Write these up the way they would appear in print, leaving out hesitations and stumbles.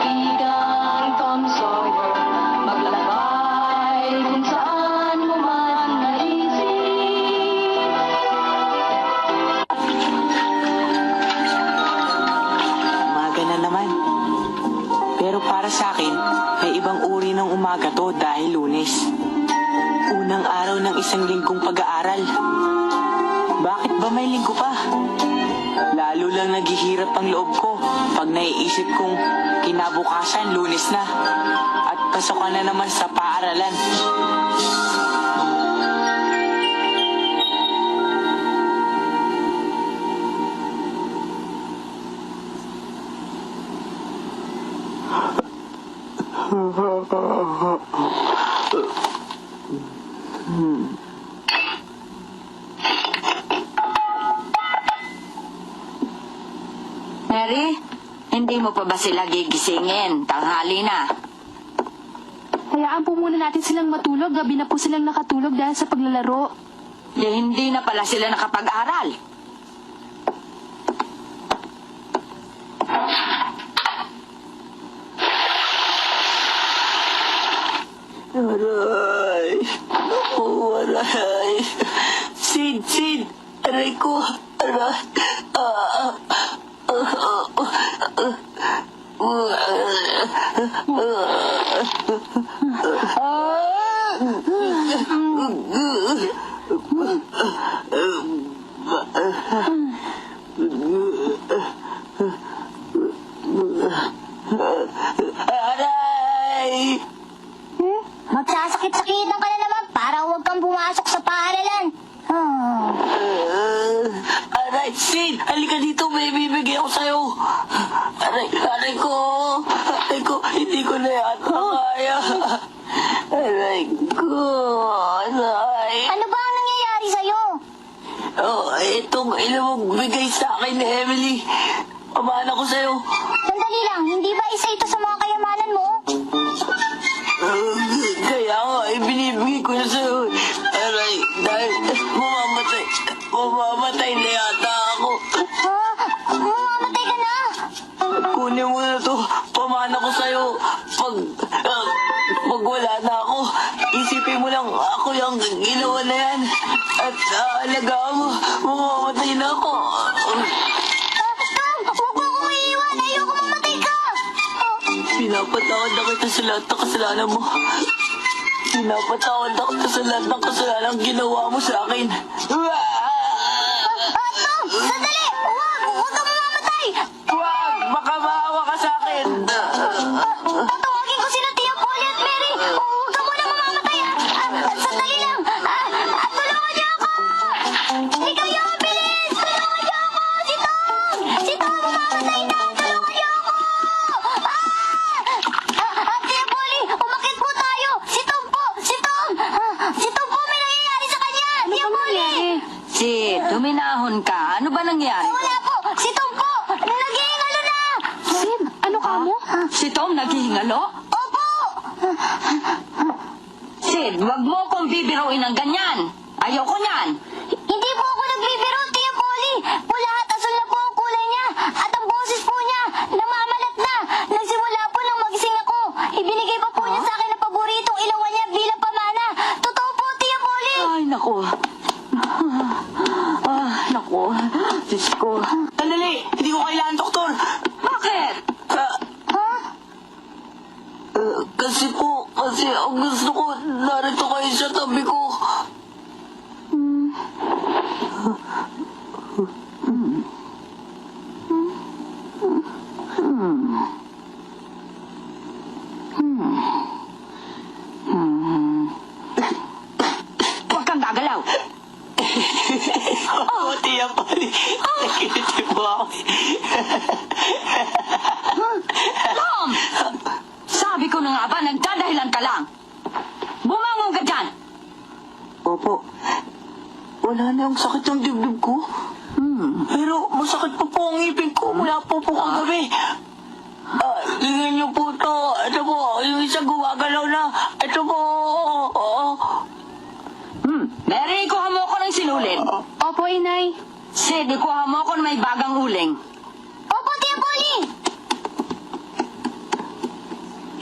kaibigang Tom Sawyer, maglakbay kung saan mo man naisip. Umaga na naman. Pero para sa akin, may ibang uri ng umaga to dahil Lunes. Unang araw ng isang linggong pag-aaral. Bakit ba may linggo pa? Lalo lang naghihirap ang loob ko pag naiisip kong kinabukasan Lunes na at pasok na naman sa paaralan. Mary, hindi mo pa ba sila gigisingin? Tanghali na. Hayaan po muna natin silang matulog. Gabi na po silang nakatulog dahil sa paglalaro. Hindi na pala sila nakapag-aral. Aray! Ako, aray! Sid! Aray ko! Aray! Aray! Magsasakit-sakitan ka na naman para huwag kang pumasok sa paaralan. Aray, Sid! Halika dito, baby. Bibigay ako sa'yo. Aray ko, hindi ko na yata kaya. Aray ko, aray. Ano ba ang nangyayari sa'yo? Itong ilamog bigay sa akin ni Emily. Pamana ko sa'yo. Sandali lang, hindi ba isa ito sa mga kayamanan mo? Kaya nga, binibigay ko na sa'yo. Aray, dahil mamamatay na yata ako. Ha? Mamamatay ka na? Kunin mo na to. Pamana ko sa'yo. Pag wala na ako, isipin mo lang ako yung ginawa na yan. At alagaan mo, mamamatay na ako. Tom, huwag mo akong iiwan. Ayoko mamatay ka. Pinapatawad na kita sa lahat ng kasalanan mo. Pinapatawad na kita sa lahat ng kasalanan ginawa mo sa akin. Tom, sandali! Huwag kang mamamatay! Wag! Baka maawa ka sa akin. Tatawagin ko sila Tia Polly at Mary. Huwag ka muna mamamatay. Sandali lang. Tulungan niyo ako! Hindi kayo, bilis! Tulungan niyo ako! Si Tom! Si Tom, mamamatay na! Tulungan niyo ako! Tia Polly, umakit po tayo! Si Tom po! Si Tom! Si Tom po, may nangyayari sa kanya! Tia Polly! Sid, huminahon ka. Ano ba nangyari? Wala po! Si Tom po! Naghihingalo na! Sid, ano ka mo? Si Tom naghihingalo? Opo! Sid, wag mo akong bibiruin ng ganyan. Ayoko niyan. Hindi po ako nagbibiro, Tia Polly. Pula at asul na po ang kulay niya. At ang boses po niya, namamalat na. Nagsimula po nang magising ako. Ibinigay pa po niya sa akin ang paboritong ilawan niya bilang pamana. Totoo po, Tia Polly. Ay, naku. Naku. Diyos ko. Sandali! Hindi ko kailangan, doktor! Bakit? Kasi ang gusto ko, narito kayo sa tabi ko. Huwag kang gagalaw. Buti yan, pali. Nakikitin mo ako. Tom! Sabi ko na nga ba, nagdadahilan ka lang. Bumangon ka dyan. Opo. Wala na yung sakit ng dibdib ko. Pero masakit pa po ang ngipin ko mula po kagabi. Tingnan niyo po to. Ito po, yung isa gumagalaw na. Ito po. Mary, kuha mo ako ng sinulid. Opo, inay. Sid, kuha mo ako ng may bagang uling. Opo, Tia Polly.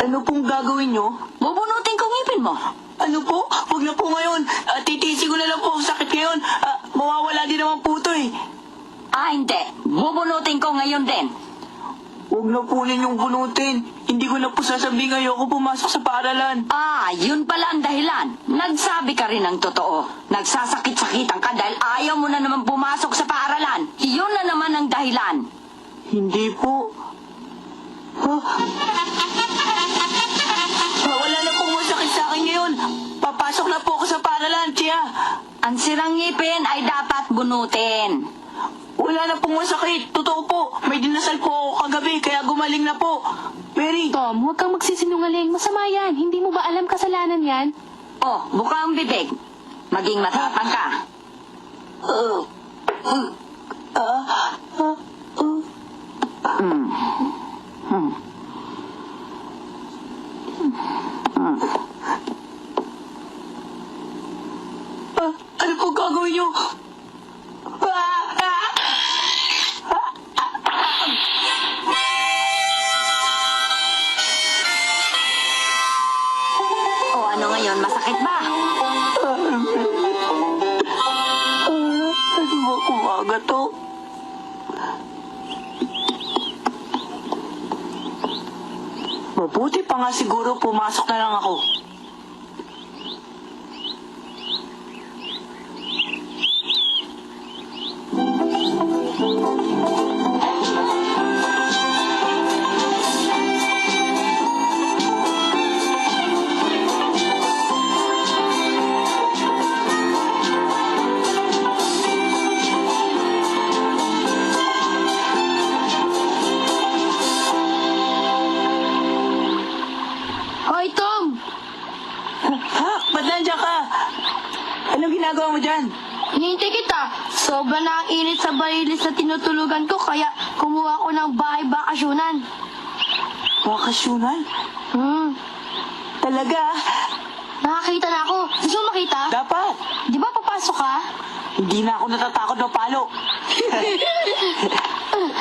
Ano pong gagawin nyo? Bubunutin ko ngipin mo. Ano po? Huwag na po ngayon. Titiisin ko na lang po ang sakit ngayon. Mawawala din naman po ito eh. Hindi. Bubunutin ko ngayon din. Huwag na po ninyong bunutin. Hindi ko na po sasabihin ayoko pumasok sa paaralan. Yun pala ang dahilan. Nagsabi ka rin ng totoo. Nagsasakit-sakitan ka dahil ayaw mo na naman pumasok sa paaralan. Yun na naman ang dahilan. Hindi po. Wala na pong masakit sa akin ngayon. Papasok na po ako sa paaralan, tiya. Ang sirang ngipin ay dapat bunutin. Wala na pong masakit. Totoo po. May dinasal po ako kagabi, kaya gumaling na po. Mary. Tom, huwag kang magsisinungaling. Masama yan. Hindi mo ba alam kasalanan yan? Buka ang bibig. Maging matapang ka. Ano po gagawin niyo? Ano ngayon? Masakit ba? Ano ba kumaga to? Mabuti pa nga siguro pumasok na lang ako. Hoy, Tom! Ba't nandiyan ka? Anong ginagawa mo dyan? Hinihintay kita. Sobra na ang init sa barilis na tinutulugan ko, kaya kumuha ko ng bahay bakasyunan. Bakasyunan? Talaga? Nakakita na ako. Gusto mo makita? Dapat. Di ba papasok ka? Hindi na ako natatakot ng palo.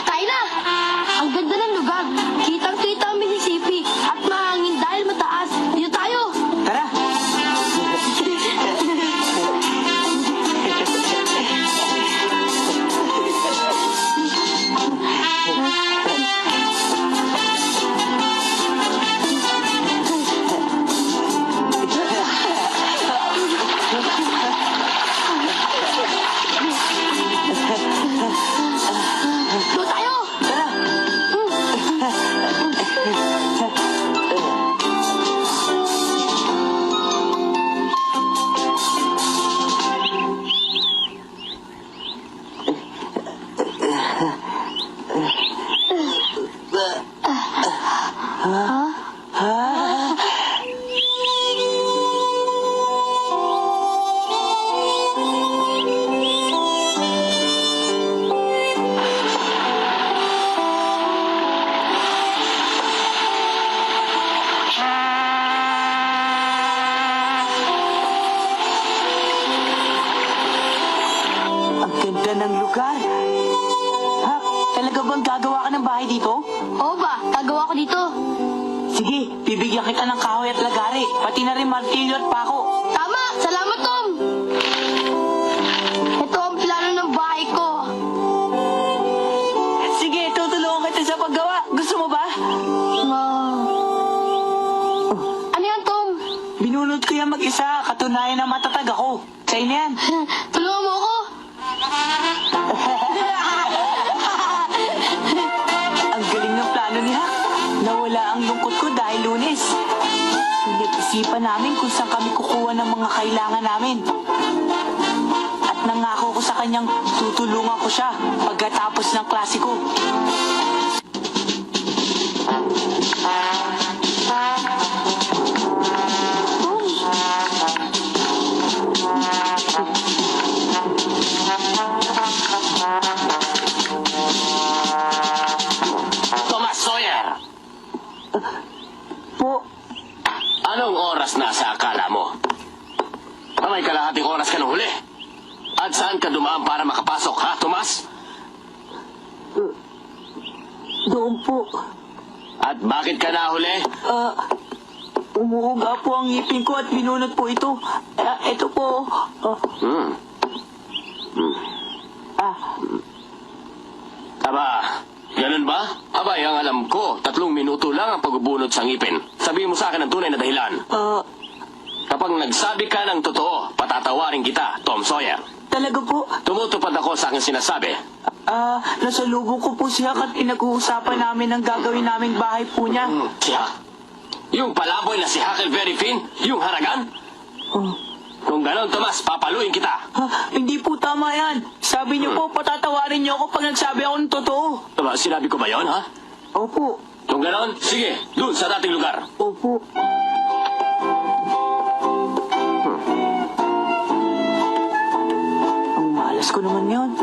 Tayo na! Ang ganda ng lugar. Kitang-kita ang Mississippi at mahangin dahil mataas. Dito tayo! Tara. Dito tayo! Tara. Ang ganda ng lugar. Talaga bang gagawa ka ng bahay dito? Oo ba? Gagawa ko dito. Sige, bibigyan kita ng kahoy at lagari, pati na rin martilyo at pako. Tama! Salamat, Tom! Ito ang plano ng bahay ko. Sige, tutulungan kita sa paggawa. Gusto mo ba? Ano yan, Tom? Binunod ko yan mag-isa, katunayan na matatag ako. Sa'yo na yan. Tulungan mo ako. Ang galing ng plano ni Hak. Nawala ang lungkot ko dahil Lunes. Pinag-isipan namin kung saan kami kukuha ng mga kailangan namin. At nangako ko sa kanyang tutulungan ko siya pagkatapos ng klase ko. Thomas Sawyer, Po, anong oras na sa akala mo? May kalahating oras ka nung huli. At saan ka dumaan para makapasok, ha, Tomas? doon po. At bakit ka nahuli? Umuuga po ang ngipin ko at binunot po ito. Ito po. Aba, ganun ba? Aba, ang alam ko, 3 minuto lang ang pagbubunot sa ngipin. Sabihin mo sa akin ang tunay na dahilan. Kapag nagsabi ka ng totoo, patatawarin kita, Tom Sawyer. Talaga po. Tumutupad ako sa aking sinasabi. Nasalubong ko po siya at pinag-uusapan namin ang gagawin naming bahay po niya. Siya? Yung palaboy na si Huckleberry Finn? Yung haragan? Kung ganon, Tomas, papaluin kita. Hindi po tama yan. Sabi niyo po, patatawarin niyo ako pag nagsabi ako ng totoo. Aba, sinabi ko ba yon, ha? Opo. Kung ganon, sige, dun sa dating lugar. Opo. Ang malas ko naman yon.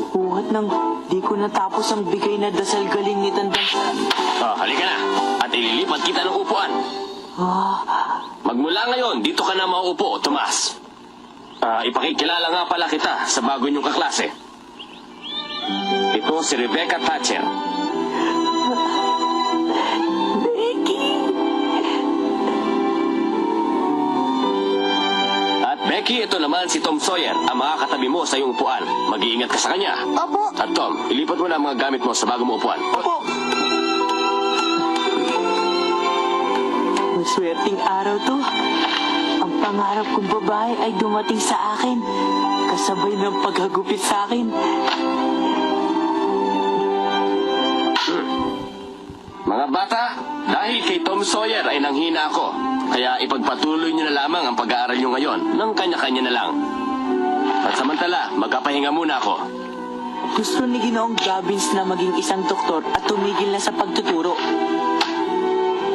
Buhat ng di ko natapos ang bigay na dasal galing ni Tandang. Halika na. At ililipat kita ng upuan. Magmula ngayon, dito ka na mauupo, Tomas. Ipakikilala nga pala kita sa bago niyong kaklase. Ito si Rebecca Thatcher. Becky! At Becky, ito naman si Tom Sawyer, ang mga katabi mo sa iyong upuan. Mag-iingat ka sa kanya. Opo. At Tom, ilipat mo na ang mga gamit mo sa bago mo upuan. Opo! Maswerteng araw to. Ang pangarap kong babae ay dumating sa akin. Kasabay ng paghagupit sa akin. Mga bata, dahil kay Tom Sawyer ay nanghina ako. Kaya ipagpatuloy niyo na lamang ang pag-aaral niyo ngayon ng kanya-kanya na lang. At samantala, magkapahinga muna ako. Gusto ni Ginoong Gabbins na maging isang doktor at tumigil na sa pagtuturo.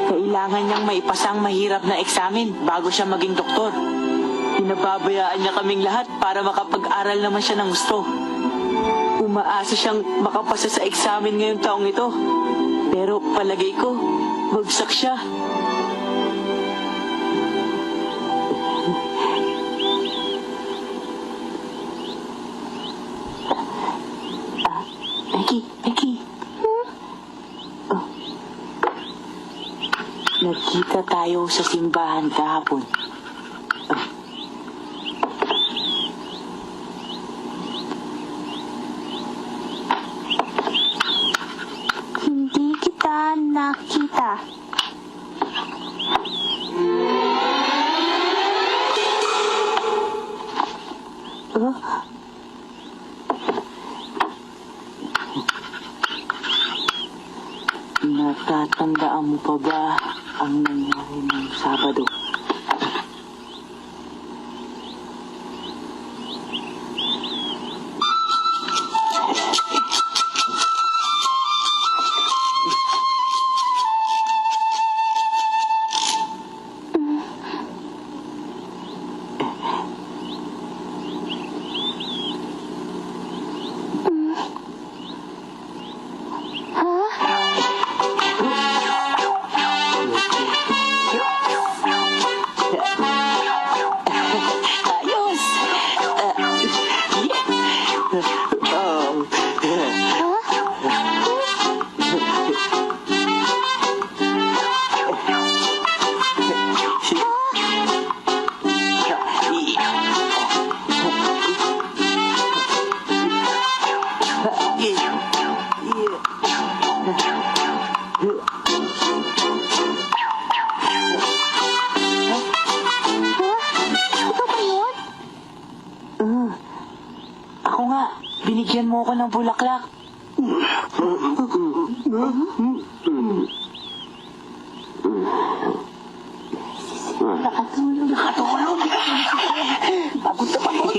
Kailangan niyang maipasa ang mahirap na eksamen bago siya maging doktor. Pinababayaan niya kaming lahat para makapag-aral naman siya ng gusto. Umaasa siyang makapasa sa eksamen ngayong taong ito. Pero palagay ko, bagsak siya. Becky. Nagkita tayo sa simbahan kahapon. Hindi kita nakita. Natatandaan mo pa ba ang nangyari ng Sabado? Ako nga, binigyan mo ako ng bulaklak. Nakatulog. Pagod na pagod.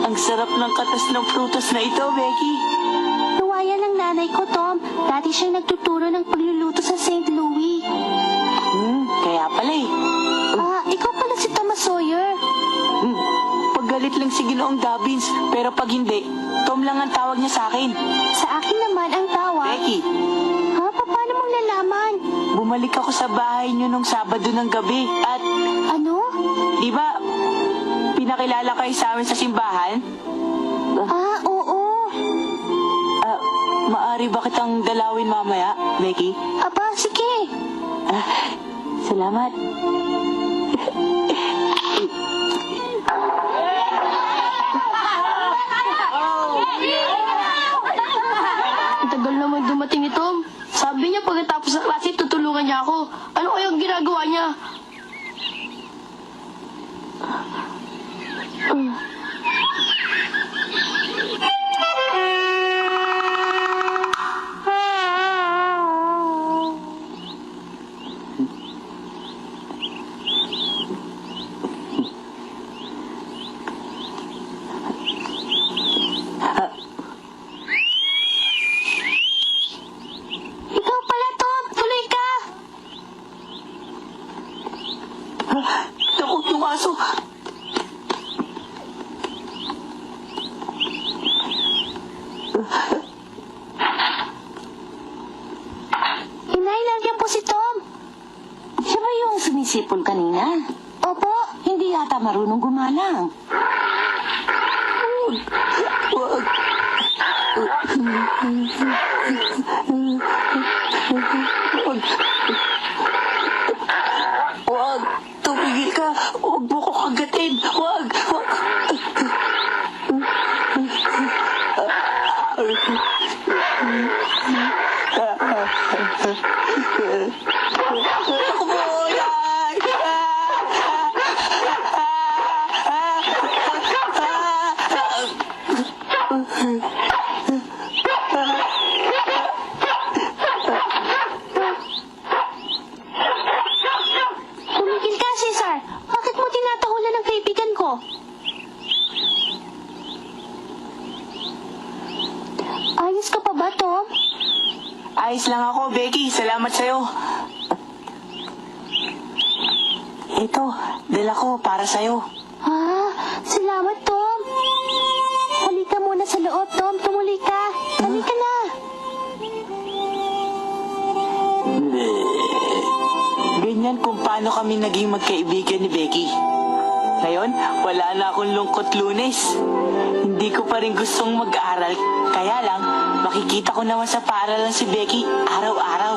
Ang sarap ng katas ng prutas na ito, Becky. Tuwaya ng nanay ko, Tom. Dati siyang nagtuturo ng pagluluto sa St. Louis. Kaya pala eh. Ikaw pala si Thomas Sawyer. Paggaling galit lang si Ginoong Dobbins. Pero pag hindi, Tom lang ang tawag niya sa akin. Sa akin naman ang tawag. Becky, Ha? Paano mong nalaman? bumalik ako sa bahay niyo nung Sabado ng gabi. At, Ano? di ba, pinakilala kayo sa amin sa simbahan? Ah, oo. Maari ba kitang dalawin mamaya, Becky? Aba, sige. Salamat. Ang tagal naman dumating ito. Sabi niya pagkatapos ng klase, tutulungan niya ako. Ano kayang ginagawa niya? Ikaw pala, Tom. Tuloy ka. Naku, yung aso. Inay, nandiyan po si Tom. Siya ba yung sumisipol kanina? Opo. Hindi yata marunong gumalang. Wag, tumigil ka. Huwag mo ko kagatin. Wag, wag. Ako po, yan. Tumigil ka, Cesar. Bakit mo tinatahulan ng kaibigan ko? Ayos ka pa ba, Tom? Ayos lang ako, Becky. Salamat sa'yo. Ito, dala ko para sa'yo. Ah, salamat, Tom. Halika muna sa loob, Tom. Tumuli ka. Halika na. Ganyan kung paano kami naging magkaibigan ni Becky. Ngayon, wala na akong lungkot Lunes. Hindi ko pa rin gustong mag-aral. Kaya lang, makikita ko naman sa paaralan si Becky araw-araw.